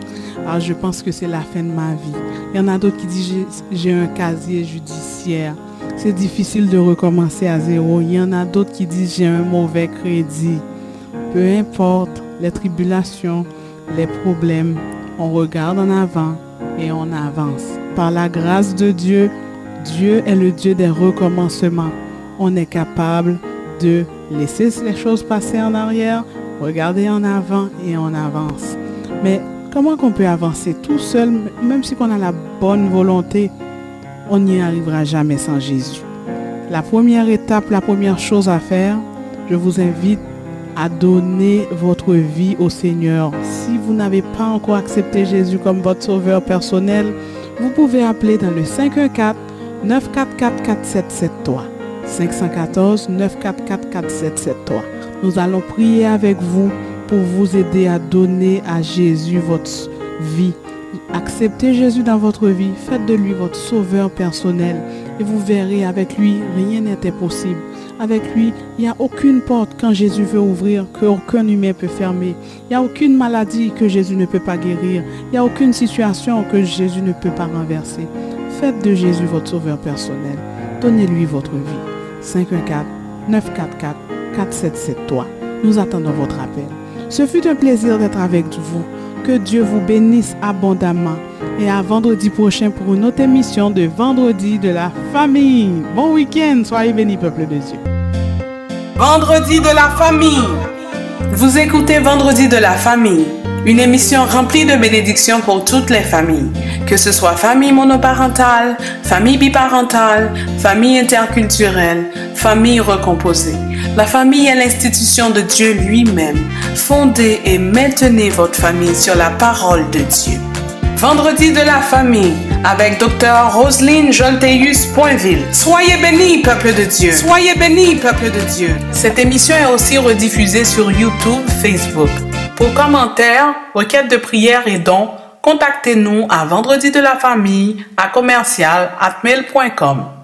Speaker 2: Ah, je pense que c'est la fin de ma vie. » Il y en a d'autres qui disent « J'ai un casier judiciaire. C'est difficile de recommencer à zéro. » Il y en a d'autres qui disent « J'ai un mauvais crédit. » Peu importe les tribulations, les problèmes, on regarde en avant et on avance. Par la grâce de Dieu, Dieu est le Dieu des recommencements. On est capable de laisser les choses passer en arrière, regarder en avant et on avance. Mais comment qu'on peut avancer tout seul, même si on a la bonne volonté, on n'y arrivera jamais sans Jésus. La première étape, la première chose à faire, je vous invite à donner votre vie au Seigneur. Si vous n'avez pas encore accepté Jésus comme votre sauveur personnel, vous pouvez appeler dans le 514-944-4773. 514-944-4773. Nous allons prier avec vous pour vous aider à donner à Jésus votre vie. Acceptez Jésus dans votre vie, faites de lui votre sauveur personnel et vous verrez avec lui, rien n'est impossible. Avec lui, il n'y a aucune porte quand Jésus veut ouvrir qu'aucun humain peut fermer. Il n'y a aucune maladie que Jésus ne peut pas guérir. Il n'y a aucune situation que Jésus ne peut pas renverser. Faites de Jésus votre sauveur personnel. Donnez-lui votre vie. 514-944-4773. Nous attendons votre appel. Ce fut un plaisir d'être avec vous. Que Dieu vous bénisse abondamment. Et à vendredi prochain pour une autre émission de Vendredi de la famille. Bon week-end. Soyez bénis, peuple de Dieu.
Speaker 1: Vendredi de la famille. Vous écoutez Vendredi de la famille, une émission remplie de bénédictions pour toutes les familles, que ce soit famille monoparentale, famille biparentale, famille interculturelle, famille recomposée. La famille est l'institution de Dieu lui-même. Fondez et maintenez votre famille sur la parole de Dieu. Vendredi de la famille avec Dr. Roselyne Jolteus Poinville. Soyez bénis, peuple de Dieu. Soyez bénis, peuple de Dieu. Cette émission est aussi rediffusée sur YouTube, Facebook. Pour commentaires, requêtes de prière et dons, contactez-nous à vendredi de la famille à commercial@mail.com.